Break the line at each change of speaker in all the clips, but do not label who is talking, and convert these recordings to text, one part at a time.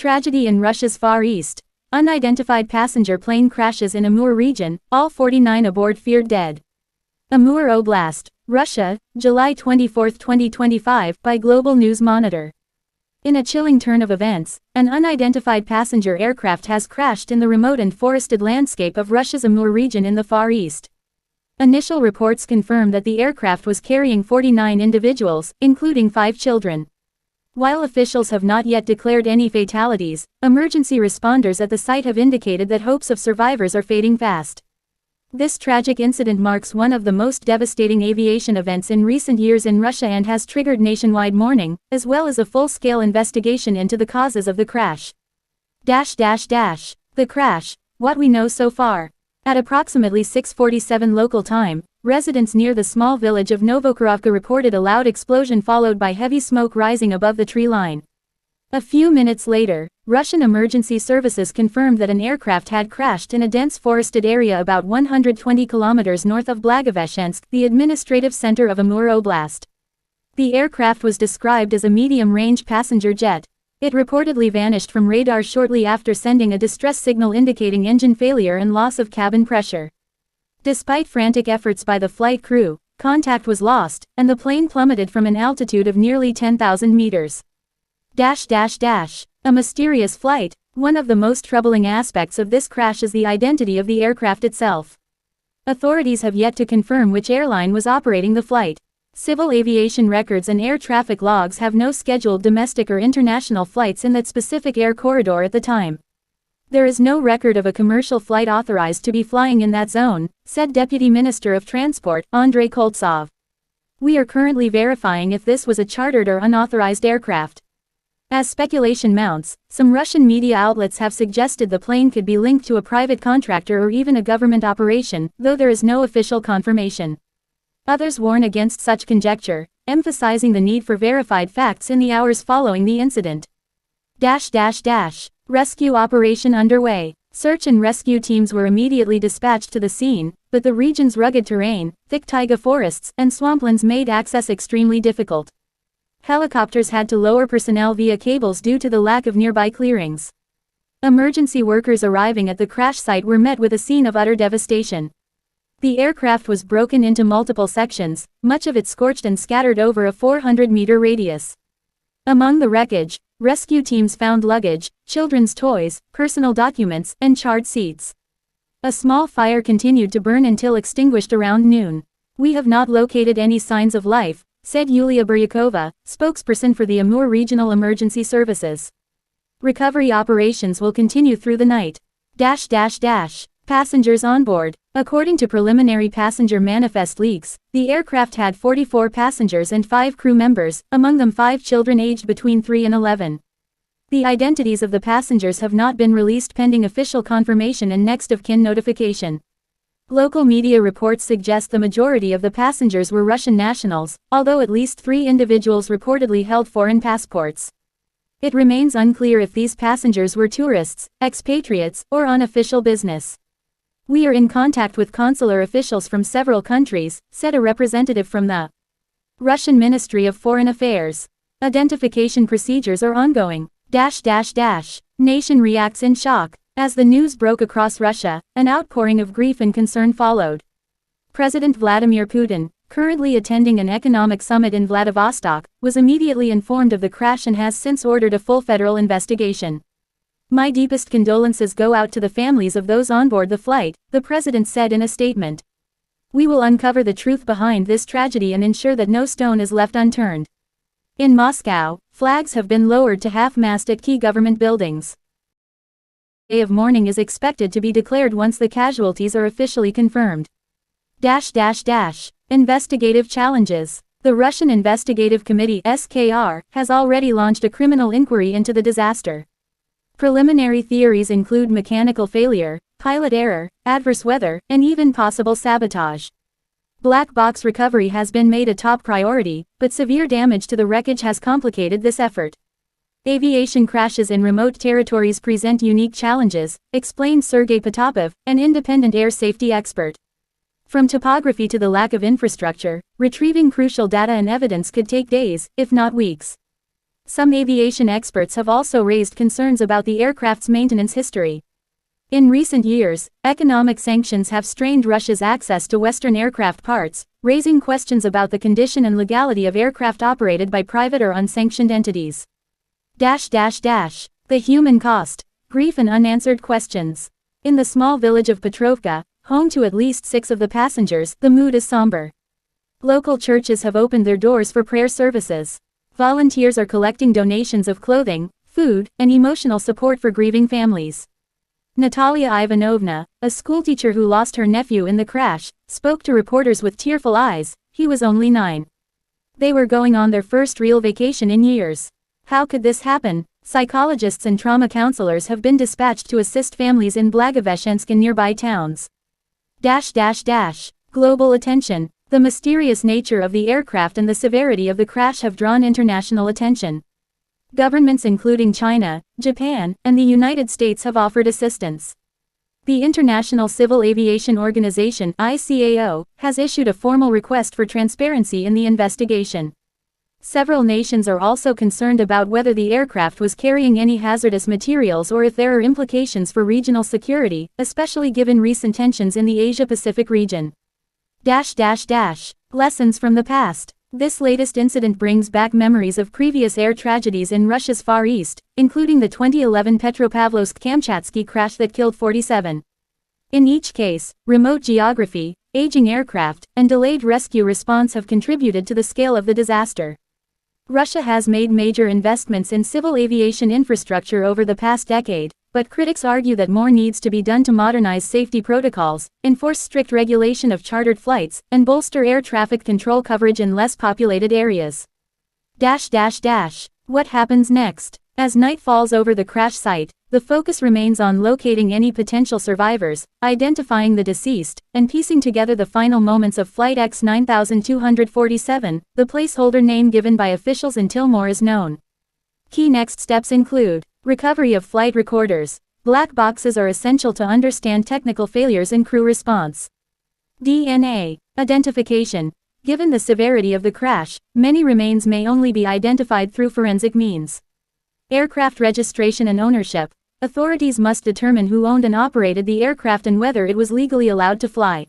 Tragedy in Russia's Far East. Unidentified passenger plane crashes in Amur region, all 49 aboard feared dead. Amur Oblast, Russia, July 24, 2025 by Global News Monitor. In a chilling turn of events, an unidentified passenger aircraft has crashed in the remote and forested landscape of Russia's Amur region in the Far East. Initial reports confirm that the aircraft was carrying 49 individuals, including 5 children. While officials have not yet declared any fatalities, emergency responders at the site have indicated that hopes of survivors are fading fast. This tragic incident marks one of the most devastating aviation events in recent years in Russia and has triggered nationwide mourning, as well as a full-scale investigation into the causes of the crash. The crash, what we know so far. At approximately 6:47 local time, residents near the small village of Novokurovka reported a loud explosion followed by heavy smoke rising above the tree line. A few minutes later, Russian emergency services confirmed that an aircraft had crashed in a dense forested area about 120 kilometers north of Blagoveshchensk, the administrative center of Amur Oblast. The aircraft was described as a medium-range passenger jet. It reportedly vanished from radar shortly after sending a distress signal indicating engine failure and loss of cabin pressure. Despite frantic efforts by the flight crew, contact was lost, and the plane plummeted from an altitude of nearly 10,000 meters. A mysterious flight. One of the most troubling aspects of this crash is the identity of the aircraft itself. Authorities have yet to confirm which airline was operating the flight. Civil aviation records and air traffic logs have no scheduled domestic or international flights in that specific air corridor at the time. There is no record of a commercial flight authorized to be flying in that zone, said Deputy Minister of Transport, Andrei Koltsov. We are currently verifying if this was a chartered or unauthorized aircraft. As speculation mounts, some Russian media outlets have suggested the plane could be linked to a private contractor or even a government operation, though there is no official confirmation. Others warn against such conjecture, emphasizing the need for verified facts in the hours following the incident. Rescue operation underway. Search and rescue teams were immediately dispatched to the scene, but the region's rugged terrain, thick taiga forests, and swamplands made access extremely difficult. Helicopters had to lower personnel via cables due to the lack of nearby clearings. Emergency workers arriving at the crash site were met with a scene of utter devastation. The aircraft was broken into multiple sections, much of it scorched and scattered over a 400-meter radius. Among the wreckage, rescue teams found luggage, children's toys, personal documents, and charred seats. A small fire continued to burn until extinguished around noon. We have not located any signs of life, said Yulia Buryakova, spokesperson for the Amur Regional Emergency Services. Recovery operations will continue through the night. Passengers on board. According to preliminary passenger manifest leaks, the aircraft had 44 passengers and 5 crew members, among them 5 children aged between 3 and 11. The identities of the passengers have not been released pending official confirmation and next of kin notification. Local media reports suggest the majority of the passengers were Russian nationals, although at least 3 individuals reportedly held foreign passports. It remains unclear if these passengers were tourists, expatriates, or on official business. We are in contact with consular officials from several countries, said a representative from the Russian Ministry of Foreign Affairs. Identification procedures are ongoing. Nation reacts in shock. As the news broke across Russia, an outpouring of grief and concern followed. President Vladimir Putin, currently attending an economic summit in Vladivostok, was immediately informed of the crash and has since ordered a full federal investigation. My deepest condolences go out to the families of those on board the flight, the president said in a statement. We will uncover the truth behind this tragedy and ensure that no stone is left unturned. In Moscow, flags have been lowered to half-mast at key government buildings. Day of mourning is expected to be declared once the casualties are officially confirmed. Investigative challenges. The Russian Investigative Committee (SKR) has already launched a criminal inquiry into the disaster. Preliminary theories include mechanical failure, pilot error, adverse weather, and even possible sabotage. Black box recovery has been made a top priority, but severe damage to the wreckage has complicated this effort. Aviation crashes in remote territories present unique challenges, explained Sergei Potapov, an independent air safety expert. From topography to the lack of infrastructure, retrieving crucial data and evidence could take days, if not weeks. Some aviation experts have also raised concerns about the aircraft's maintenance history. In recent years, economic sanctions have strained Russia's access to Western aircraft parts, raising questions about the condition and legality of aircraft operated by private or unsanctioned entities. The human cost, grief and unanswered questions. In the small village of Petrovka, home to at least 6 of the passengers, the mood is somber. Local churches have opened their doors for prayer services. Volunteers are collecting donations of clothing, food, and emotional support for grieving families. Natalia Ivanovna, a schoolteacher who lost her nephew in the crash, spoke to reporters with tearful eyes. He was only 9. They were going on their first real vacation in years. How could this happen? Psychologists and trauma counselors have been dispatched to assist families in Blagoveshchensk and nearby towns. Global attention. The mysterious nature of the aircraft and the severity of the crash have drawn international attention. Governments including China, Japan, and the United States have offered assistance. The International Civil Aviation Organization (ICAO) has issued a formal request for transparency in the investigation. Several nations are also concerned about whether the aircraft was carrying any hazardous materials or if there are implications for regional security, especially given recent tensions in the Asia-Pacific region. Lessons from the past. This latest incident brings back memories of previous air tragedies in Russia's Far East, including the 2011 Petropavlovsk-Kamchatsky crash that killed 47. In each case, remote geography, aging aircraft, and delayed rescue response have contributed to the scale of the disaster. Russia has made major investments in civil aviation infrastructure over the past decade, but critics argue that more needs to be done to modernize safety protocols, enforce strict regulation of chartered flights, and bolster air traffic control coverage in less populated areas. What happens next? As night falls over the crash site, the focus remains on locating any potential survivors, identifying the deceased, and piecing together the final moments of Flight X-9247, the placeholder name given by officials until more is known. Key next steps include recovery of flight recorders. Black boxes are essential to understand technical failures and crew response. DNA identification. Given the severity of the crash, many remains may only be identified through forensic means. Aircraft registration and ownership. Authorities must determine who owned and operated the aircraft and whether it was legally allowed to fly.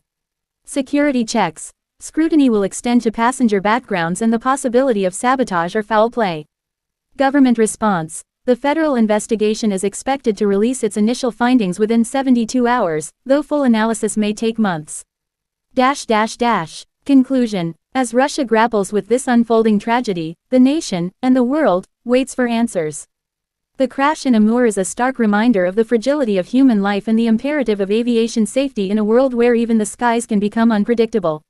Security checks. Scrutiny will extend to passenger backgrounds and the possibility of sabotage or foul play. Government response. The federal investigation is expected to release its initial findings within 72 hours, though full analysis may take months. Conclusion. As Russia grapples with this unfolding tragedy, the nation, and the world, waits for answers. The crash in Amur is a stark reminder of the fragility of human life and the imperative of aviation safety in a world where even the skies can become unpredictable.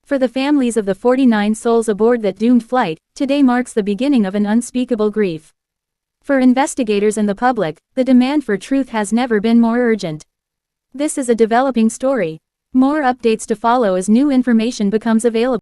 For the families of the 49 souls aboard that doomed flight, today marks the beginning of an unspeakable grief. For investigators and the public, the demand for truth has never been more urgent. This is a developing story. More updates to follow as new information becomes available.